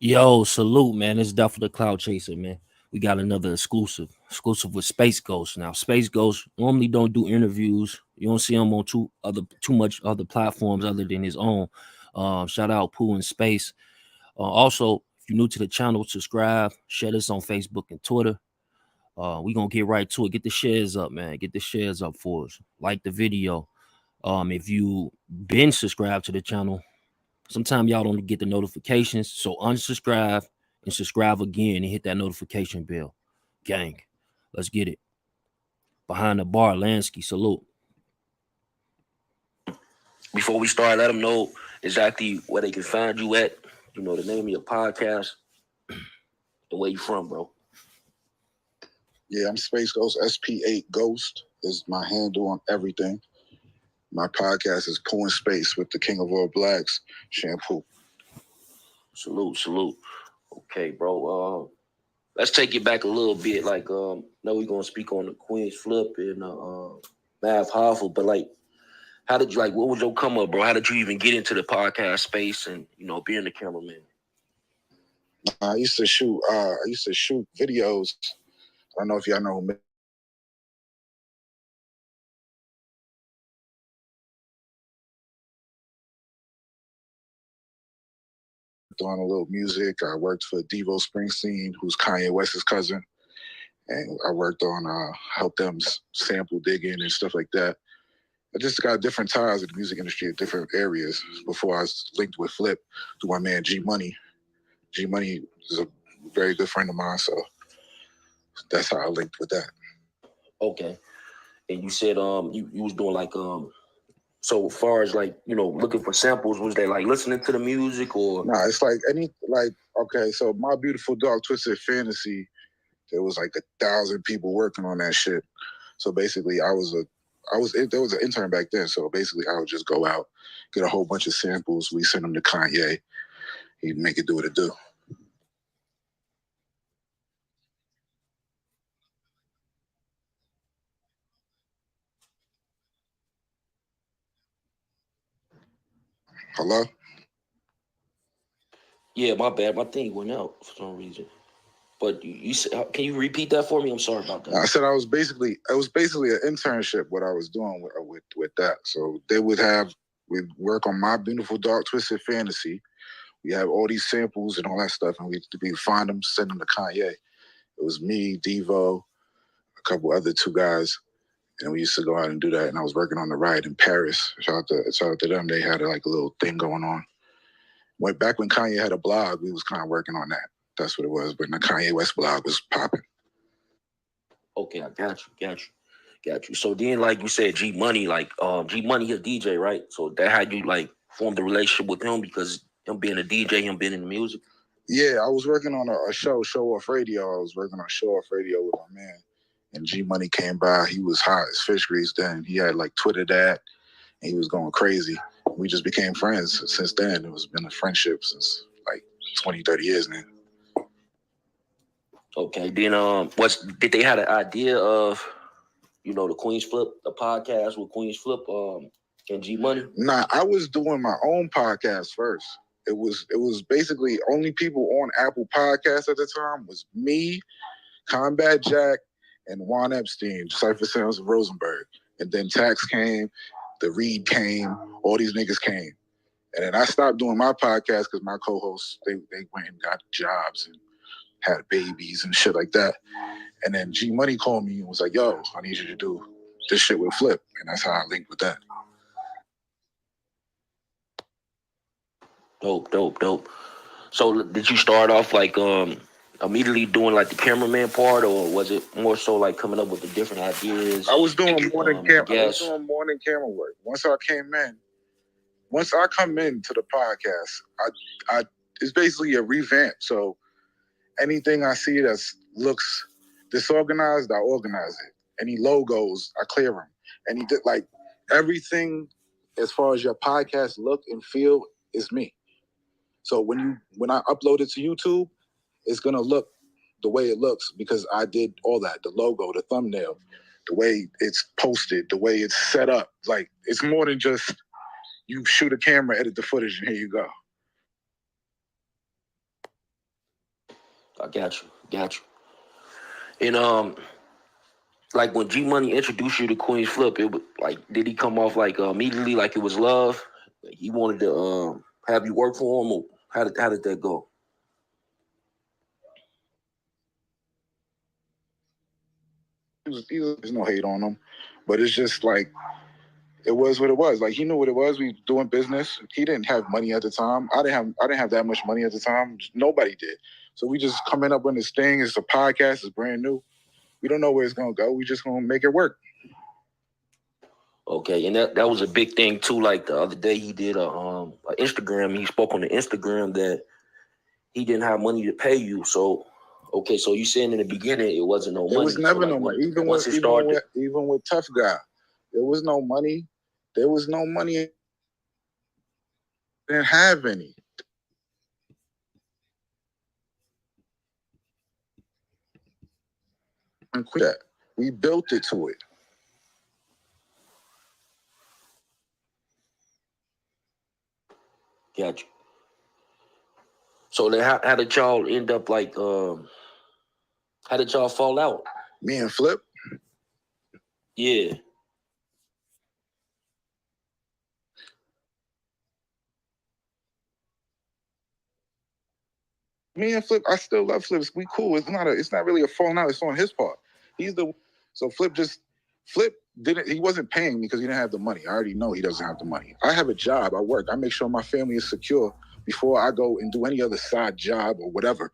Yo, salute, man. It's definitely the Cloud Chaser, man. We got another exclusive with Space Ghost. Now, Space Ghost normally don't do interviews. You don't see him on too much other platforms other than his own. Shout out Pooh in Space. Also, if you're new to the channel, subscribe, share this on Facebook and Twitter. We gonna get right to it. Get the shares up, man. Get the shares up for us. Like the video. If you been subscribed to the channel, sometimes y'all don't get the notifications, so unsubscribe and subscribe again and hit that notification bell. Gang, let's get it. Behind the bar, Lansky, salute. Before we start, let them know exactly where they can find you at. You know, the name of your podcast, the where you from, bro. Yeah, I'm Space Ghost. Sp8 Ghost is my handle on everything. My podcast is Pooh in Space with the King of All Blacks, Shampoo. Salute. Okay, bro. Let's take it back a little bit. Like, now we're gonna speak on the Queenzflip and Mav Hoffa, but like, how did you what was your come up, bro? How did you even get into the podcast space and being the cameraman? I used to shoot videos. I don't know if y'all know who doing a little music. I worked for Devo Springsteen, who's Kanye West's cousin, and I worked on help them sample digging and stuff like that. I just got different ties in the music industry at different areas before I was linked with Flip through my man G Money. G Money is a very good friend of mine, so that's how I linked with that. Okay. And you said you was doing like so as far as like, looking for samples, was they like listening to the music or Nah, it's like okay, so My Beautiful Dark Twisted Fantasy, there was like 1,000 people working on that shit. So basically there was an intern back then, so basically I would just go out, get a whole bunch of samples, we send them to Kanye, he'd make it do what it do. Hello? Yeah, my bad. My thing went out for some reason. But you said, can you repeat that for me? I'm sorry about that. I said it was basically an internship what I was doing with that. So we'd work on My Beautiful Dark Twisted Fantasy. We have all these samples and all that stuff, and we find them, send them to Kanye. It was me, Devo, a couple other two guys, and we used to go out and do that. And I was working on the ride in Paris. Shout out to them. They had like a little thing going on. Back when Kanye had a blog, we was kind of working on that. That's what it was. But the Kanye West blog was popping. Okay, I got you. So then, like you said, G Money, G Money, a DJ, right? So that how you like formed the relationship with him because him being a DJ, him being in the music. Yeah, I was working on a show off radio. I was working on show off radio with my man, and G Money came by. He was hot as fish grease then. He had like Twitter that, and he was going crazy. We just became friends since then. It was been a friendship since like 20, 30 years now. Okay, then did they have an idea of the Queenzflip, the podcast with Queenzflip and G Money? Nah, I was doing my own podcast first. It was basically only people on Apple Podcasts at the time was me, Combat Jack, and Juan Epstein, Cypher Sounds of Rosenberg. And then Tax came, the Reed came, all these niggas came. And then I stopped doing my podcast because my co-hosts, they went and got jobs and had babies and shit like that. And then G Money called me and was like, yo, I need you to do this shit with Flip. And that's how I linked with that. Dope. So did you start off like immediately doing like the cameraman part, or was it more so like coming up with the different ideas? I was doing more than camera work. Once I come into the podcast, I it's basically a revamp. So anything I see that looks disorganized, I organize it. Any logos, I clear them. Everything as far as your podcast look and feel is me. So when I upload it to YouTube, it's gonna look the way it looks because I did all that, the logo, the thumbnail, the way it's posted, the way it's set up. Like, it's more than just you shoot a camera, edit the footage, and here you go. I got you. And like when G Money introduced you to Queenzflip, it was like, did he come off like immediately like it was love? Like, he wanted to have you work for him, or how did that go? There's no hate on him, but it's just like it was what it was. Like he knew what it was. We doing business. He didn't have money at the time. I didn't have that much money at the time. Nobody did. So we just coming up on this thing. It's a podcast. It's brand new. We don't know where it's gonna go. We just gonna make it work. Okay, and that was a big thing too. Like the other day, he did a Instagram. He spoke on the Instagram that he didn't have money to pay you. So, okay, so you saying in the beginning it wasn't no money. There was never no money. Even with Tough Guy, there was no money. There was no money. Didn't have any. And that we built it to it. Got you. So then how did y'all end up like? How did y'all fall out? Me and Flip. Yeah. Me and Flip, I still love Flip. We cool. It's not really a falling out. It's on his part. So Flip didn't. He wasn't paying me because he didn't have the money. I already know he doesn't have the money. I have a job. I work. I make sure my family is secure before I go and do any other side job or whatever,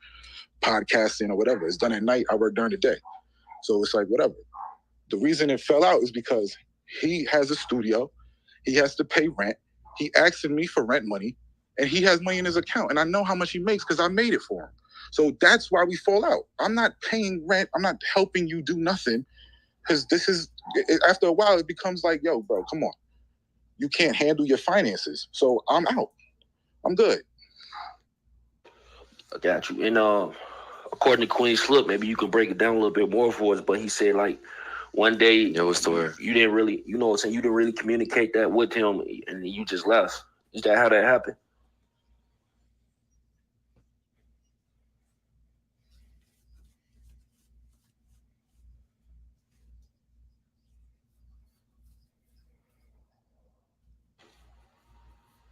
podcasting or whatever. It's done at night. I work during the day. So it's like whatever. The reason it fell out is because he has a studio. He has to pay rent. He asking me for rent money. And he has money in his account. And I know how much he makes because I made it for him. So that's why we fall out. I'm not paying rent. I'm not helping you do nothing. Because after a while, it becomes like, yo, bro, come on. You can't handle your finances. So I'm out. I'm good. I got you. And according to Queenzflip, maybe you can break it down a little bit more for us. But he said like one day, you didn't really, you know what I'm saying, you didn't really communicate that with him, and you just left. Is that how that happened?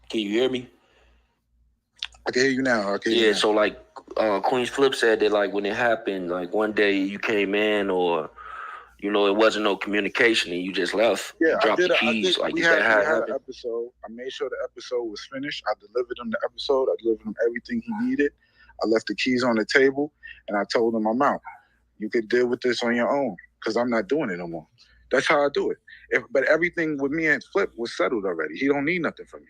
Can you hear me? I can hear you now. So like Queenzflip said that like when it happened, like one day you came in, or you know, it wasn't no communication and you just left. Yeah, dropped the keys. Like, we is had that how it an happened? episode. I made sure the episode was finished. I delivered him the episode. I delivered him everything he needed. I left the keys on the table, and I told him I'm out. You could deal with this on your own because I'm not doing it no more. That's how I do it. But everything with me and Flip was settled already. He don't need nothing from me.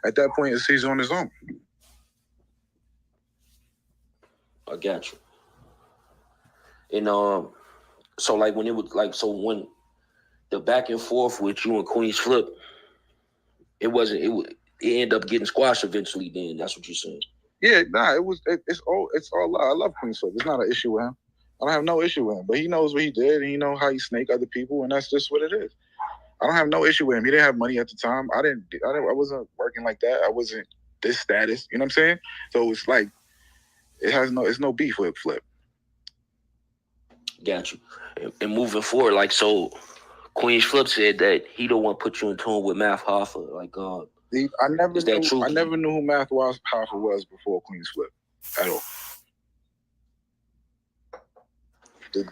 At that point, he's on his own. I got you. And so like when it was like, so when the back and forth with you and Queenzflip, it ended up getting squashed eventually. Then that's what you're saying. Yeah, nah, it's all love. I love Queenzflip. It's not an issue with him. I don't have no issue with him, but he knows what he did, and he knows how he snake other people, and that's just what it is. I don't have no issue with him. He didn't have money at the time. I wasn't working like that. I wasn't this status. You know what I'm saying? So it's like it's no beef with Flip. Got you. And moving forward, like, so Queenzflip said that he don't want to put you in tune with Math Hoffa. Like, I never knew who Math Hoffa was before Queenzflip at all. The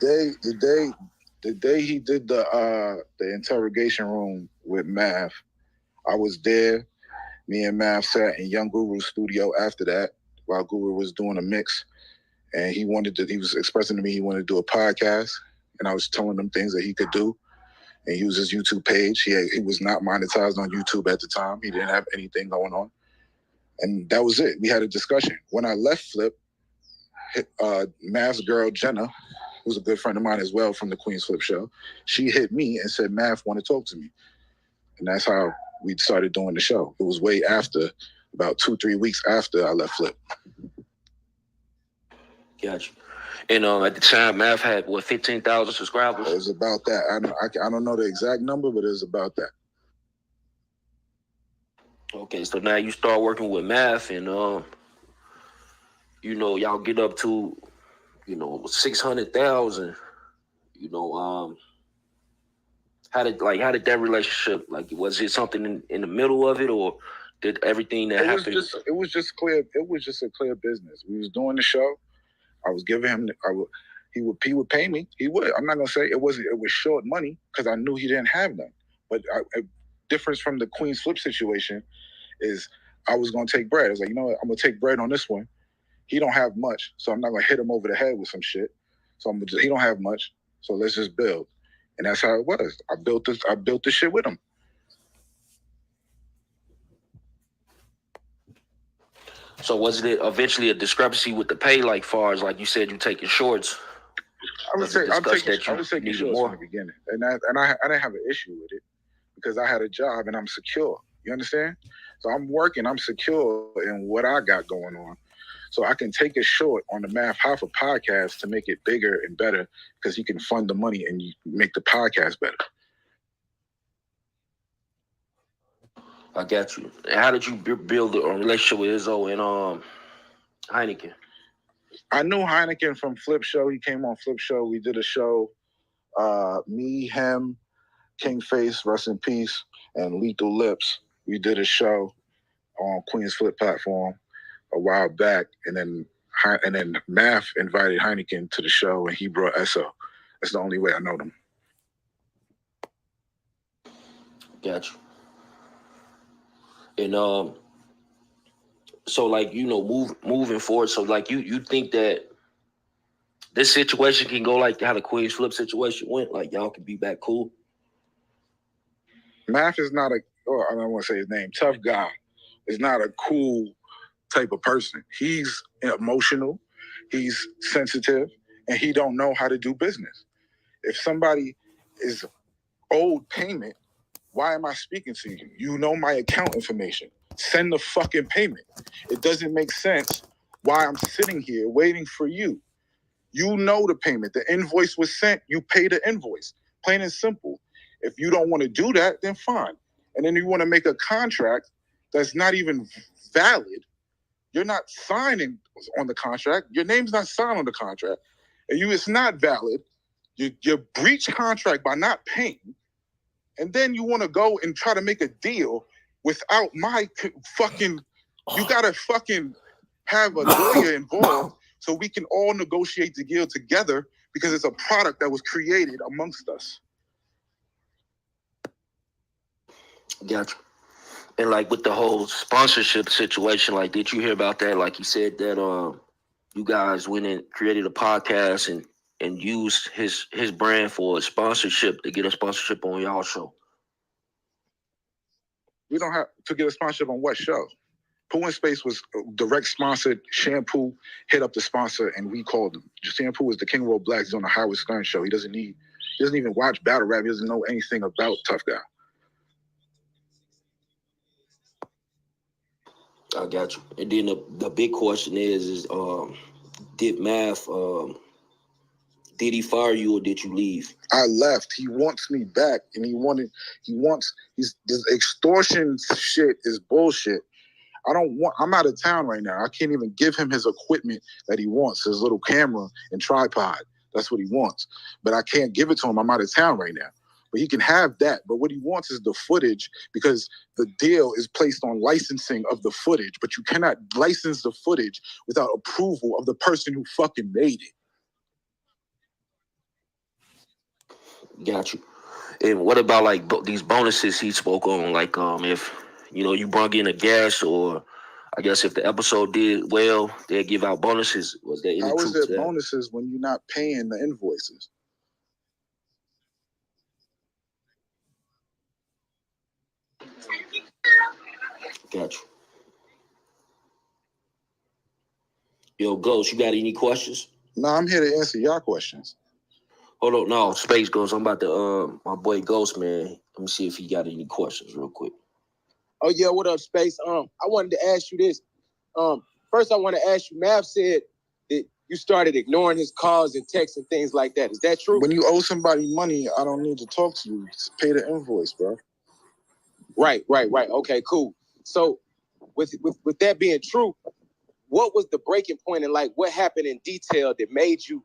day he did the interrogation room with Math, I was there. Me and Math sat in Young Guru's studio after that while Guru was doing a mix. And he was expressing to me he wanted to do a podcast. And I was telling him things that he could do. And he used his YouTube page. He was not monetized on YouTube at the time. He didn't have anything going on. And that was it. We had a discussion. When I left Flip, Mav's girl, Jenna, who's a good friend of mine as well from the Queenzflip show, she hit me and said, Mav want to talk to me. And that's how we started doing the show. It was way after, about 2-3 weeks after I left Flip. Gotcha. And at the time, Mav had, 15,000 subscribers? It was about that. I don't know the exact number, but it was about that. Okay, so now you start working with Mav, and, you know, y'all get up to $600,000. How did that relationship, like, was it something in the middle of it, or did everything that happened? It was just clear. It was just a clear business. We was doing the show. I was giving him. He would pay me. He would. I'm not gonna say it wasn't. It was short money because I knew he didn't have none. But a difference from the Queenzflip situation is I was gonna take bread. I was like, you know what? I'm gonna take bread on this one. He don't have much, so I'm not gonna hit him over the head with some shit. So he don't have much, so let's just build. And that's how it was. I built this shit with him. So was it eventually a discrepancy with the pay, like far as, like you said, you taking shorts? I was taking shorts from the beginning, and I didn't have an issue with it because I had a job and I'm secure. You understand? So I'm working, I'm secure in what I got going on. So I can take it short on the Math Hoffa podcast to make it bigger and better because he can fund the money and you make the podcast better. I got you. How did you build a relationship with Izzo and Heineken? I knew Heineken from Flip Show. He came on Flip Show. We did a show. Me, him, King Face, rest in peace, and Lethal Lips. We did a show on Queenzflip platform a while back, and then Math invited Heineken to the show, and he brought Esso. That's the only way I know them. Got you. And so, like, moving forward, so like you think that this situation can go like how the Queenzflip situation went, like y'all can be back cool? Math is not I don't want to say his name, Tough Guy is not a cool type of person. He's emotional, he's sensitive, and he don't know how to do business. If somebody is owed payment, why am I speaking to you? You know my account information. Send the fucking payment. It doesn't make sense why I'm sitting here waiting for you. You know the payment. The invoice was sent. You pay the invoice. Plain and simple. If you don't want to do that, then fine. And then you want to make a contract that's not even valid. You're not signing on the contract. Your name's not signed on the contract. And it's not valid. You breach contract by not paying. And then you want to go and try to make a deal without my fucking... You got to fucking have a lawyer involved so we can all negotiate the deal together because it's a product that was created amongst us. Gotcha. And like with the whole sponsorship situation, like, did you hear about that? Like, he said that you guys went and created a podcast and used his brand for a sponsorship to get a sponsorship on y'all show. We don't have to get a sponsorship on what show? Pooh and Space was direct sponsored. Shampoo hit up the sponsor and we called him. Shampoo is the King Roll Black. He's on the Howard Stern show. He doesn't even watch battle rap. He doesn't know anything about Tough Guy. I got you. And then the big question is did Math, did he fire you or did you leave? I left. He wants me back, and this extortion shit is bullshit. I'm out of town right now. I can't even give him his equipment that he wants, his little camera and tripod. That's what he wants. But I can't give it to him. I'm out of town right now. But he can have that. But what he wants is the footage because the deal is placed on licensing of the footage. But you cannot license the footage without approval of the person who fucking made it. Got you. And what about like these bonuses he spoke on? Like if you brought in a guest, or I guess if the episode did well, they'd give out bonuses. Was there any truth to that? How is there bonuses when you're not paying the invoices? Got you. Yo, Ghost, you got any questions? No, I'm here to answer your questions. Hold on, no, Space Ghost. I'm about to my boy Ghost, man. Let me see if he got any questions real quick. Oh yeah, what up, Space? I wanted to ask you this. First I want to ask you, Mav said that you started ignoring his calls and texts and things like that. Is that true? When you owe somebody money, I don't need to talk to you. Just pay the invoice, bro. Right. Okay, cool. So with that being true, what was the breaking point and like what happened in detail that made you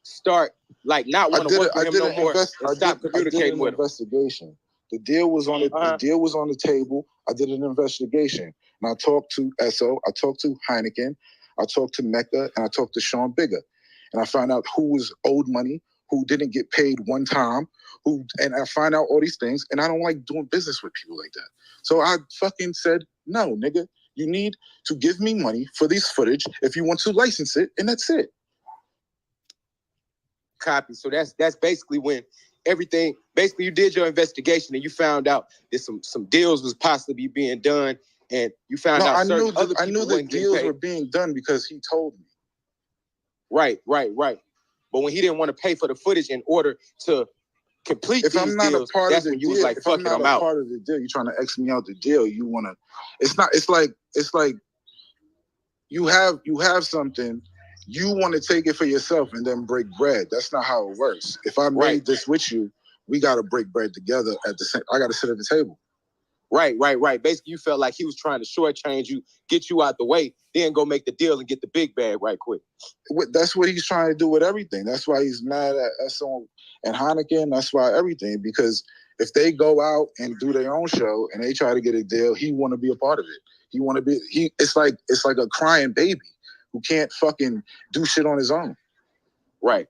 start like not want to work with him no more and stop communicating with him? Investigation. The deal was on the deal was on the table. I did an investigation, and I talked to SO, I talked to Heineken, I talked to Mecca, and I talked to Sean Bigger, and I found out who was owed money, who didn't get paid one time, and I find out all these things, and I don't like doing business with people like that. So I fucking said, no, nigga, you need to give me money for this footage if you want to license it, and that's it. Copy. So that's basically when everything, basically you did your investigation and you found out that some deals was possibly being done, and you found out certain other people. I knew the deals were being done because he told me. Right. But when he didn't want to pay for the footage in order to complete these deals, that's when you was like, fuck it, I'm out. Part of the deal, you're trying to X me out the deal. You want to, it's like you have something, you want to take it for yourself and then break bread. That's not how it works. If I made this with you, we got to break bread together at the same, I got to sit at the table. Right. Basically, you felt like he was trying to shortchange you, get you out the way, then go make the deal and get the big bag right quick. That's what he's trying to do with everything. That's why he's mad at SO and Heineken. That's why everything, because if they go out and do their own show and they try to get a deal, he want to be a part of it. It's like a crying baby who can't fucking do shit on his own. Right.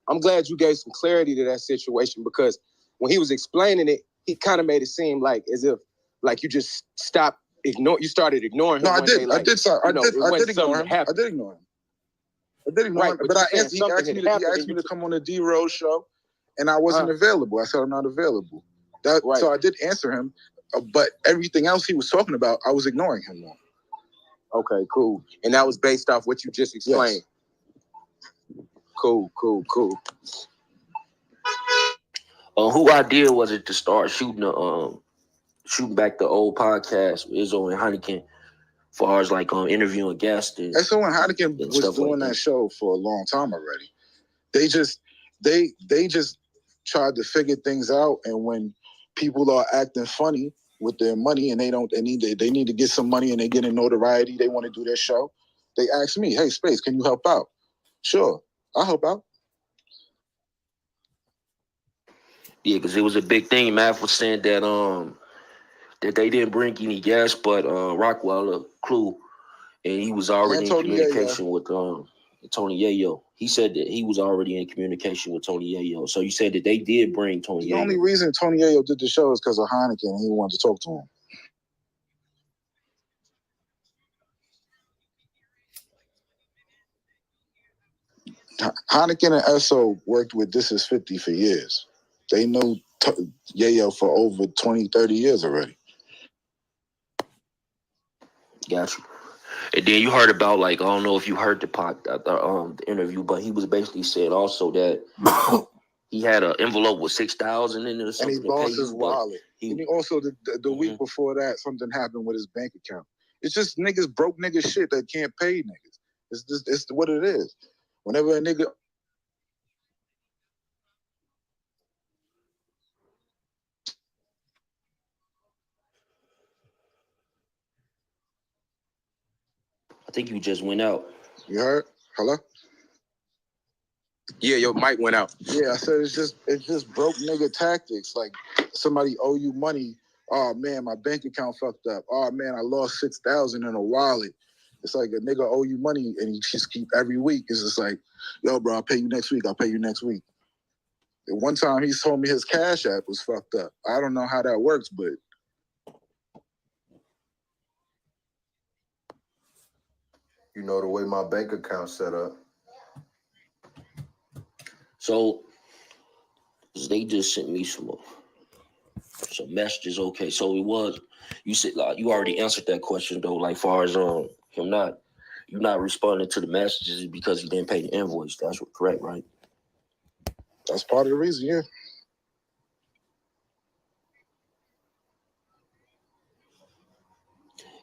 I'm glad you gave some clarity to that situation, because when he was explaining it, he kind of made it seem like as if like you just stopped you started ignoring him. No, I did. Day, like, I did ignore him. I did ignore him. But he asked me to come on the D-Rose show, and I wasn't available. I said I'm not available. So I did answer him, but everything else he was talking about, I was ignoring him on. Okay, cool. And that was based off what you just explained. Yes. Cool. Who idea was it to start shooting back the old podcast, Izzo and Heineken, as far as like interviewing guests? Izzo and Heineken was doing that show for a long time already. They just tried to figure things out, and when people are acting funny with their money and they need to get some money and they get in notoriety, they want to do their show, they ask me, hey, Space, can you help out? Sure, I'll help out. Yeah, because it was a big thing. Math was saying that that they didn't bring any guests, but Rockwell, Clue, and he was already in communication with Tony Yayo. He said that he was already in communication with Tony Yayo. So you said that they did bring Tony Yayo. The only reason Tony Yayo did the show is because of Heineken, and he wanted to talk to him. Heineken and SO worked with This Is 50 for years. They know Yayo for over 20, 30 years already. Got you. And then you heard about, like, I don't know if you heard the interview, but he was basically said also that he had an envelope with $6,000 in it or something. And he lost his wallet. And he also, the week before that, something happened with his bank account. It's just broke niggas shit that can't pay niggas. It's what it is. Whenever a nigga... I think you just went out. You heard? Hello? Yeah, your mic went out. Yeah, I said it's just broke nigga tactics. Like somebody owe you money. Oh man, my bank account fucked up. Oh man, I lost $6,000 in a wallet. It's like a nigga owe you money and you just keep every week. It's just like, yo, bro, I'll pay you next week. And one time he told me his Cash App was fucked up. I don't know how that works, but you know the way my bank account's set up. So they just sent me some messages. Okay, so it was, you said, like, you already answered that question though, like far as you not responding to the messages because you didn't pay the invoice. That's correct, right? That's part of the reason, yeah.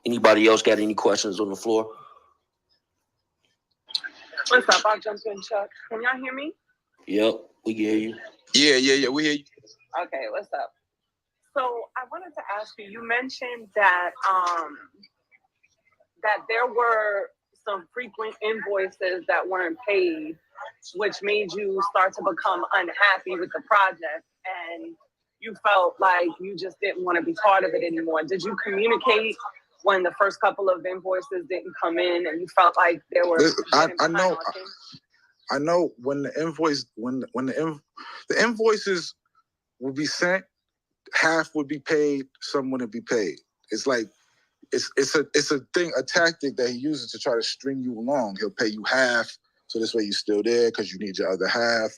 Anybody else got any questions on the floor? What's up? I'll jump in, Chuck. Can y'all hear me? Yep, we can hear you. Yeah, we hear you. Okay, what's up? So I wanted to ask you, you mentioned that that there were some frequent invoices that weren't paid, which made you start to become unhappy with the project, and you felt like you just didn't want to be part of it anymore. Did you communicate when the first couple of invoices didn't come in and you felt like there were... I know when the invoice, the invoices would be sent, half would be paid, some wouldn't be paid. It's like, it's a tactic that he uses to try to string you along. He'll pay you half, so this way you're still there because you need your other half.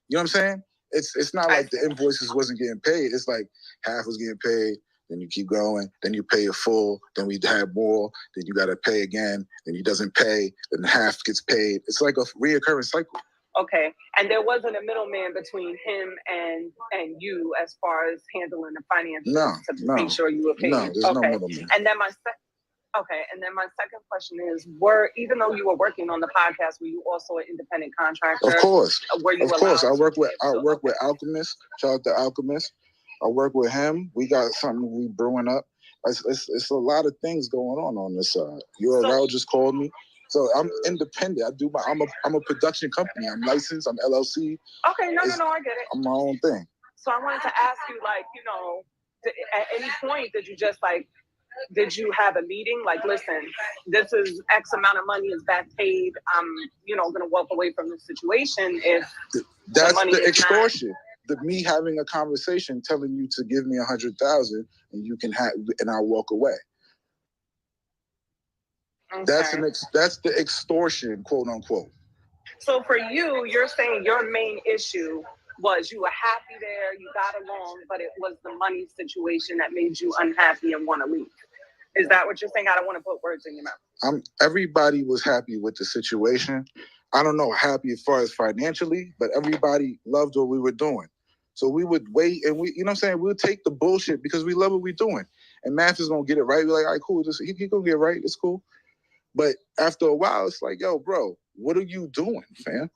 You know what I'm saying? It's not like the invoices wasn't getting paid. It's like half was getting paid, then you keep going, then you pay it full, then we have more, then you got to pay again, then he doesn't pay, then half gets paid. It's like a reoccurring cycle. Okay, and there wasn't a middleman between him and you as far as handling the finances to make sure you were paid. No, there's no middleman. And then my second question is: even though you were working on the podcast, were you also an independent contractor? Of course, Were you of course. I work with Alchemist. Shout out to Alchemist. I work with him. We got something we brewing up. It's a lot of things going on this side. URL just called me. So I'm independent. I'm a production company. I'm licensed. I'm LLC. Okay, no, I get it. I'm my own thing. So I wanted to ask you, like, at any point did you have a meeting? Like, listen, this is X amount of money is back paid. I'm, going to walk away from this situation if that's the extortion. Me having a conversation, telling you to give me 100,000 and you can have, and I'll walk away. Okay. That's the extortion, quote unquote. So for you, you're saying your main issue was you were happy there, you got along, but it was the money situation that made you unhappy and want to leave. Is that what you're saying? I don't want to put words in your mouth. Everybody was happy with the situation. I don't know happy as far as financially, but everybody loved what we were doing. So we would wait and we'll take the bullshit because we love what we're doing. And Math is going to get it right. We're like, all right, cool. He going to get it right. It's cool. But after a while, it's like, yo, bro, what are you doing, fam?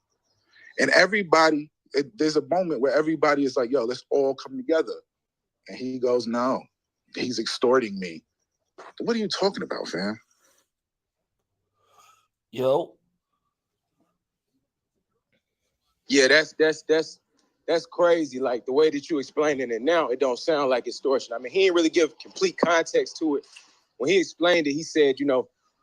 And everybody, there's a moment where everybody is like, yo, let's all come together. And he goes, no, he's extorting me. What are you talking about, fam? Yo. Yeah, that's crazy. Like the way that you explaining it now, it don't sound like extortion. I mean, he didn't really give complete context to it. When he explained it, he said,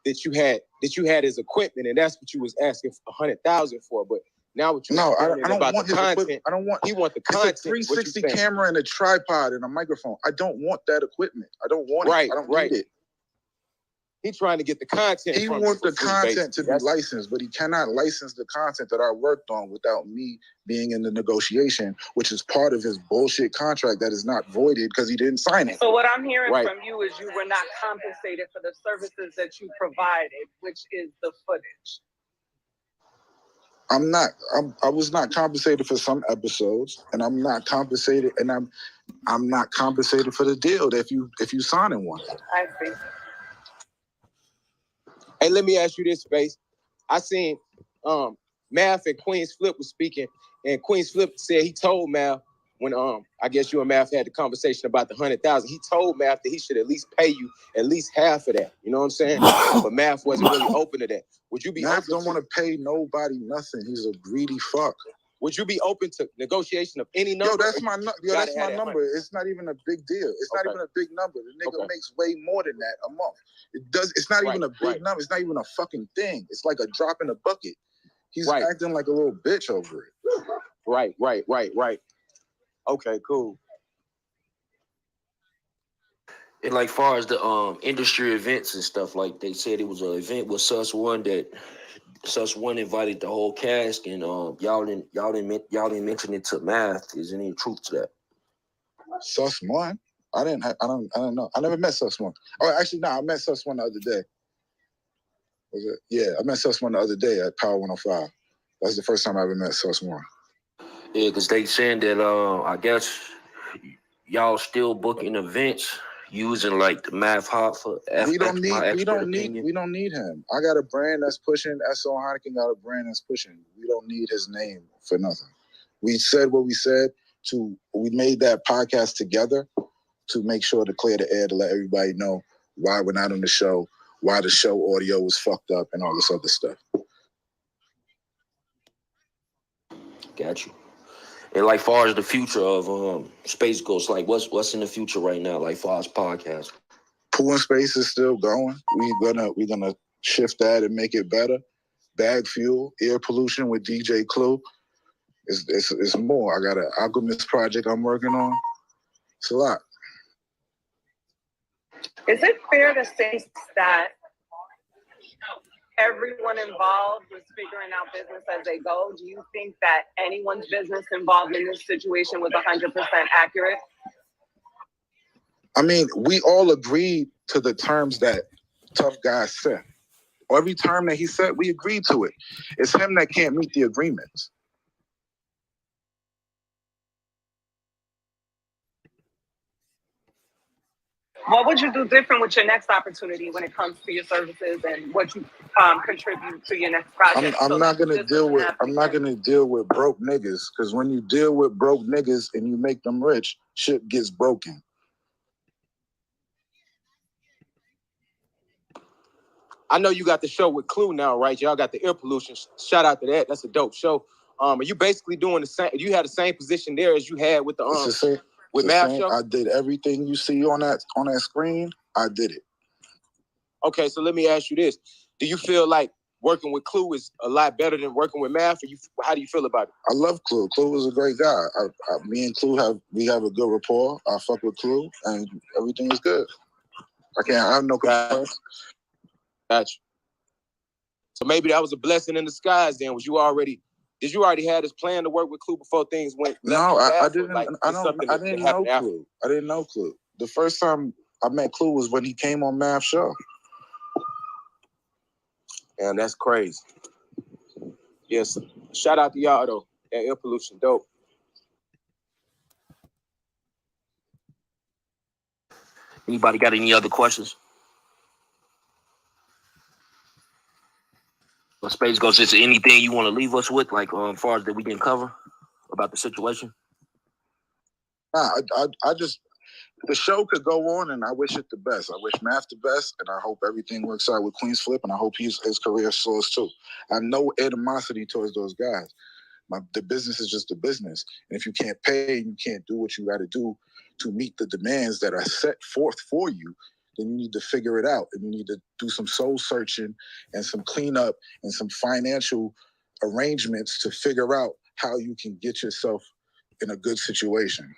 that you had his equipment, and that's what you was asking for 100,000 for. But now what you I don't about want the content? I don't want. He want the content. It's a 360 camera and a tripod and a microphone. I don't want that equipment. I don't want it. I don't need it. He's trying to get the content. He wants the content to be licensed, but he cannot license the content that I worked on without me being in the negotiation, which is part of his bullshit contract that is not voided because he didn't sign it. So what I'm hearing from you is you were not compensated for the services that you provided, which is the footage. I was not compensated for some episodes, and I'm not compensated, and I'm not compensated for the deal that if you signing one. I see. Hey, let me ask you this, Space. I seen Math and Queenzflip was speaking, and Queenzflip said he told Math when I guess you and Math had the conversation about the 100,000. He told Math that he should at least pay you at least half of that. You know what I'm saying? But Math wasn't really open to that. Would you be? Math don't want to pay nobody nothing. He's a greedy fuck. Would you be open to negotiation of any number? That's my number. It's not even a big deal. It's not even a big number. The nigga makes way more than that a month. It's not even a big number. It's not even a fucking thing. It's like a drop in a bucket. He's acting like a little bitch over it. Right. Okay, cool. And like far as the industry events and stuff, like they said it was an event with Sus1 that Sus1 invited the whole cast, and y'all didn't mention it to Math. Is there any truth to that? Sus1? I don't know. I never met Sus1. Oh, actually, no, I met Sus1 the other day. Was it? Yeah, I met Sus1 the other day at Power 105. That's the first time I ever met Sus1. Yeah, because they saying that I guess y'all still booking events using like the Math Hoffa. We don't need him. I got a brand that's pushing. S.O. Heineken got a brand that's pushing. We don't need his name for nothing. We said what we said. We made that podcast together to make sure to clear the air, to let everybody know why we're not on the show, why the show audio was fucked up and all this other stuff. Got you. And like far as the future of Space Ghost, like what's in the future right now, like far as podcast? Pool and Space is still going. We're gonna shift that and make it better. Bag Fuel, Air Pollution with DJ Clue. It's more. I got an Alchemist project I'm working on. It's a lot. Is it fair to say that everyone involved was figuring out business as they go? Do you think that anyone's business involved in this situation was 100% accurate? I mean, we all agreed to the terms that Tough Guy set. Every term that he said, we agreed to it. It's him that can't meet the agreements. What would you do different with your next opportunity when it comes to your services and what you contribute to your next project? I'm not gonna deal with broke niggas, because when you deal with broke niggas and you make them rich, shit gets broken. I know you got the show with Clue now, right? Y'all got the Air Pollution. Shout out to that. That's a dope show. Are you basically doing the same? You had the same position there as you had with the with Math Show? I did everything you see on that screen. I did it. Okay, so let me ask you this: do you feel like working with Clue is a lot better than working with Math? Or how do you feel about it? I love Clue. Clue is a great guy. Me and Clue have a good rapport. I fuck with Clue, and everything is good. I have no complaints. Gotcha. So maybe that was a blessing in disguise. Then did you already have this plan to work with Clue before things went? No, I didn't. Like, I didn't know Clue. I didn't know Clue. The first time I met Clue was when he came on Math Show. And that's crazy. Yes. Shout out to y'all though. That Air Pollution dope. Anybody got any other questions? Well, Space Ghost, is there anything you want to leave us with, like as far as that we didn't cover about the situation? Nah, I just, the show could go on, and I wish it the best. I wish Math the best, and I hope everything works out with Queenzflip, and I hope his career soars too. I have no animosity towards those guys. The business is just a business, and if you can't pay, you can't do what you got to do to meet the demands that are set forth for you, then you need to figure it out, and you need to do some soul searching and some cleanup and some financial arrangements to figure out how you can get yourself in a good situation.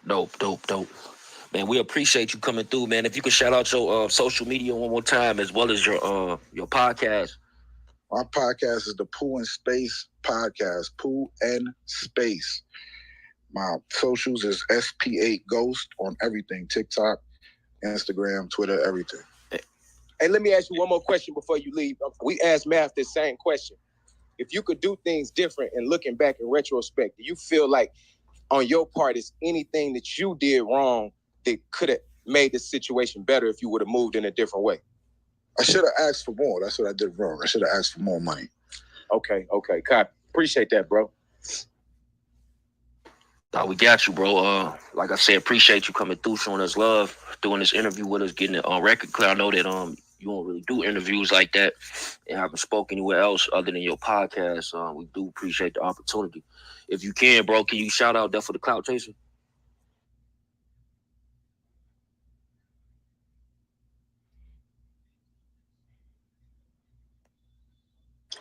Dope. Man, we appreciate you coming through, man. If you could shout out your social media one more time, as well as your podcast. My podcast is the Pool and Space podcast. Pool and Space. My socials is Sp8 Ghost on everything. TikTok, Instagram, Twitter, everything. Hey, let me ask you one more question before you leave. We asked Math this same question. If you could do things different and looking back in retrospect, do you feel like on your part is anything that you did wrong that could have made the situation better if you would have moved in a different way? I should have asked for more. That's what I did wrong. I should have asked for more money. Okay. Copy. Appreciate that, bro. Nah, we got you, bro. Like I said, appreciate you coming through, showing us love, doing this interview with us, getting it on record clear. I know that you don't really do interviews like that and haven't spoken anywhere else other than your podcast. We do appreciate the opportunity. If you can, bro, can you shout out Death for the Cloud Chaser?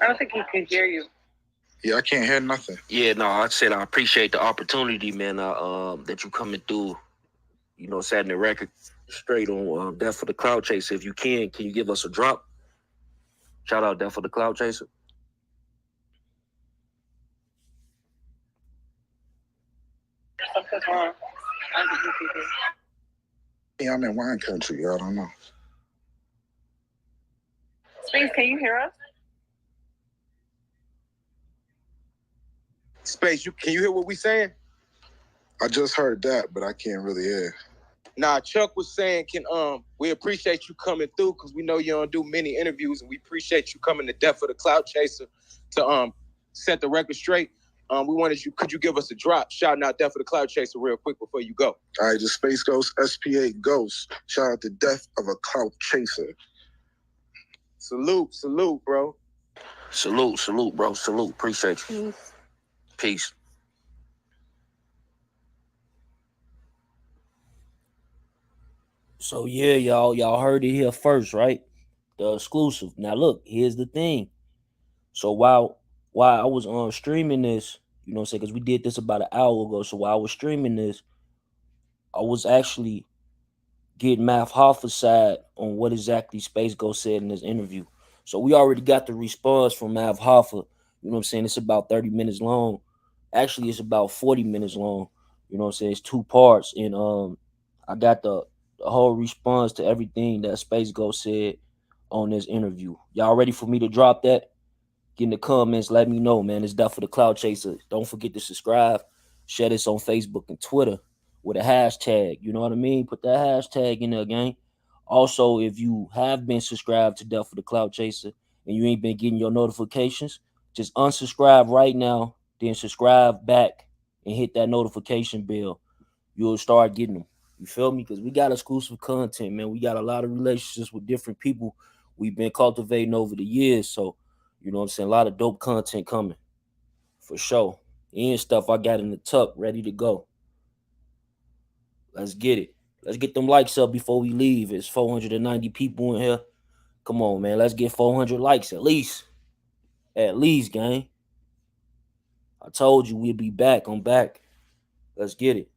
I don't think he can hear you. Yeah, I can't hear nothing. Yeah, no, I said I appreciate the opportunity, man, that you coming through, setting the record straight on Death for the Cloud Chaser. If you can you give us a drop? Shout out Death for the Cloud Chaser. Something's wrong. I don't think he can hear. Yeah, I'm in wine country. I don't know. Space, can you hear us? Space, can you hear what we saying? I just heard that, but I can't really hear. Nah, Chuck was saying, we appreciate you coming through because we know you don't do many interviews, and we appreciate you coming to Death for the Cloud Chaser to set the record straight. Could you give us a drop shouting out Death of the Cloud Chaser real quick before you go? All right, the Space Ghost, Sp8 Ghost. Shout out to Death of a Cloud Chaser. Salute, bro. Salute, bro. Salute. Appreciate you. Peace. So yeah, y'all heard it here first, right? The exclusive. Now look, here's the thing. So while I was streaming this, you know what I'm saying, because we did this about an hour ago. So while I was streaming this, I was actually getting Math Hoffa's side on what exactly Space Ghost said in this interview. So we already got the response from Math Hoffa. You know what I'm saying? It's about 30 minutes long. Actually, it's about 40 minutes long. You know what I'm saying? It's 2 parts. And I got the whole response to everything that Space Ghost said on this interview. Y'all ready for me to drop that? Get in the comments, let me know, man. It's Death for the Cloud Chaser. Don't forget to subscribe. Share this on Facebook and Twitter with a hashtag. You know what I mean? Put that hashtag in there, gang. Also, if you have been subscribed to Death for the Cloud Chaser and you ain't been getting your notifications, just unsubscribe right now, then subscribe back and hit that notification bell. You'll start getting them. You feel me? Because we got exclusive content, man. We got a lot of relationships with different people we've been cultivating over the years. So, you know what I'm saying? A lot of dope content coming. For sure. And stuff I got in the tuck ready to go. Let's get it. Let's get them likes up before we leave. It's 490 people in here. Come on, man. Let's get 400 likes at least. At least, gang. I told you we'd be back. I'm back. Let's get it.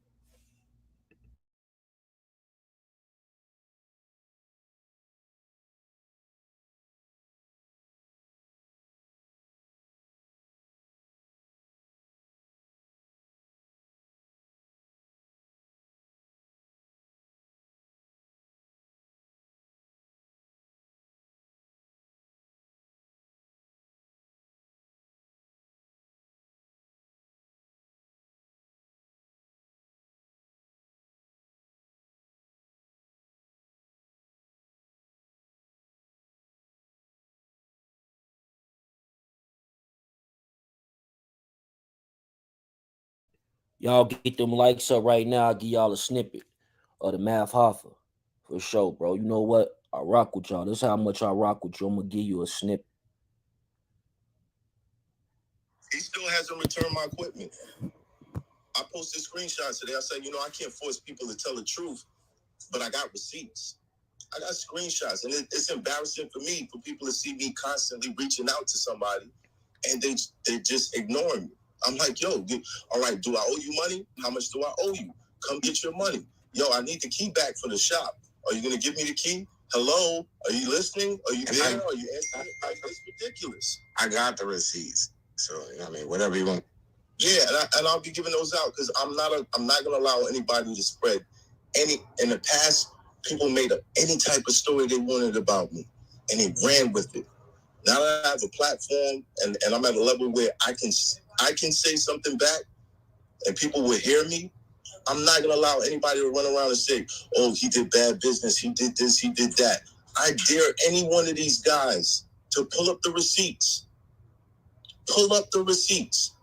Y'all get them likes up right now. I'll give y'all a snippet of the Math Hoffa. For sure, bro. You know what? I rock with y'all. This is how much I rock with you. I'm going to give you a snippet. He still hasn't returned my equipment. I posted screenshots today. I said, I can't force people to tell the truth, but I got receipts. I got screenshots, and it's embarrassing for me for people to see me constantly reaching out to somebody, and they just ignore me. I'm like, yo, all right, do I owe you money? How much do I owe you? Come get your money. Yo, I need the key back for the shop. Are you going to give me the key? Hello? Are you listening? Are you there? Are you answering? It's ridiculous. I got the receipts. So, whatever you want. Yeah, and I'll be giving those out because I'm not going to allow anybody to spread any. In the past, people made up any type of story they wanted about me, and they ran with it. Now that I have a platform and I'm at a level where I can say something back, and people will hear me, I'm not going to allow anybody to run around and say, oh, he did bad business, he did this, he did that. I dare any one of these guys to pull up the receipts. Pull up the receipts.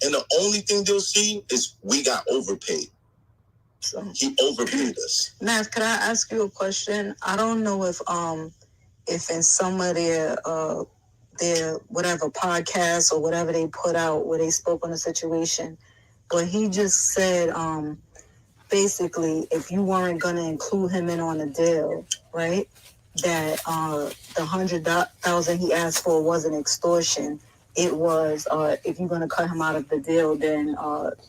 And the only thing they'll see is we got overpaid. So, he overpaid us. Matt, could I ask you a question? I don't know if in some of their whatever podcasts or whatever they put out where they spoke on the situation, but he just said basically if you weren't going to include him in on the deal, right, that the $100,000 he asked for wasn't extortion. It was if you're going to cut him out of the deal, then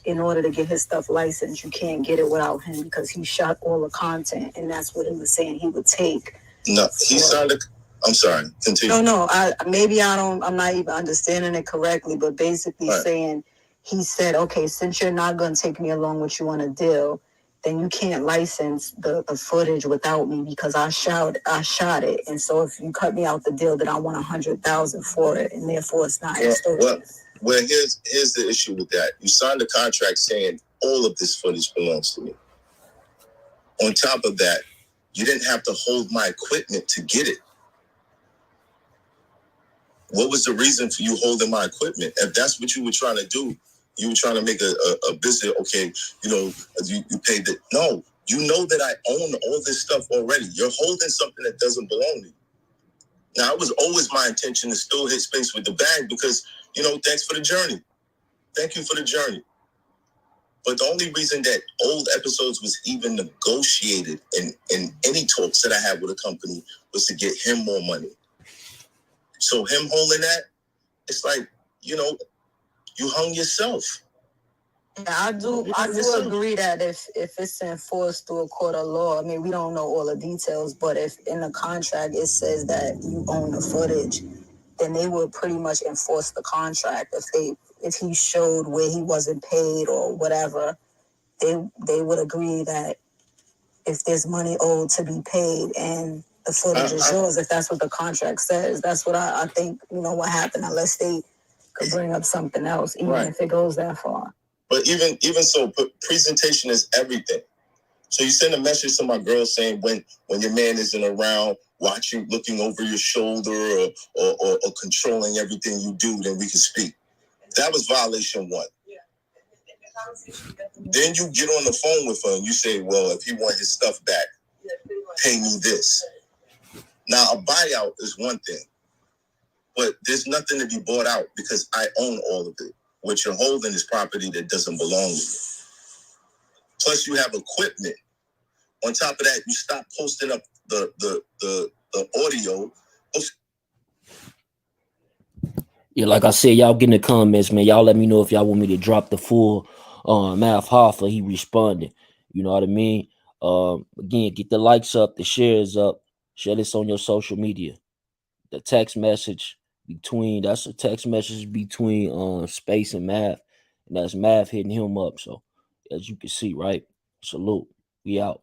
in order to get his stuff licensed, you can't get it without him because he shot all the content, and that's what he was saying he would take. No, he signed I'm sorry, continue. No, I'm not even understanding it correctly, but basically saying, he said, okay, since you're not going to take me along with you on a deal, then you can't license the footage without me because I shot it. And so if you cut me out the deal, then I want $100,000 for it. And therefore it's not extortion. Well, here's the issue with that. You signed a contract saying all of this footage belongs to me. On top of that, you didn't have to hold my equipment to get it. What was the reason for you holding my equipment? If that's what you were trying to do, you were trying to make a business. Okay, you paid it. No, you know that I own all this stuff already. You're holding something that doesn't belong to you. Now, it was always my intention to still hit Space with the bag because, thanks for the journey. Thank you for the journey. But the only reason that old episodes was even negotiated in any talks that I had with a company was to get him more money. So him holding that, it's like, you hung yourself. Yeah, I do agree that if it's enforced through a court of law, I mean, we don't know all the details, but if in the contract it says that you own the footage, then they would pretty much enforce the contract. If he showed where he wasn't paid or whatever, they would agree that if there's money owed to be paid and the footage is yours, if that's what the contract says. That's what I think, what happened, unless they could bring up something else, even if it goes that far. But even so, presentation is everything. So you send a message to my girl saying when your man isn't around, watching, looking over your shoulder or controlling everything you do, then we can speak. That was violation 1. Then you get on the phone with her and you say, well, if he want his stuff back, pay me this. Now, a buyout is one thing, but there's nothing to be bought out because I own all of it. What you're holding is property that doesn't belong to you. Plus, you have equipment. On top of that, you stop posting up the audio. Yeah, like I said, y'all get in the comments, man. Y'all let me know if y'all want me to drop the full Math Hoffa. He responded. You know what I mean? Again, get the likes up, the shares up. Share this on your social media. The text message that's a text message between Sp8 and Math. And that's Math hitting him up. So as you can see, right? Salute. We out.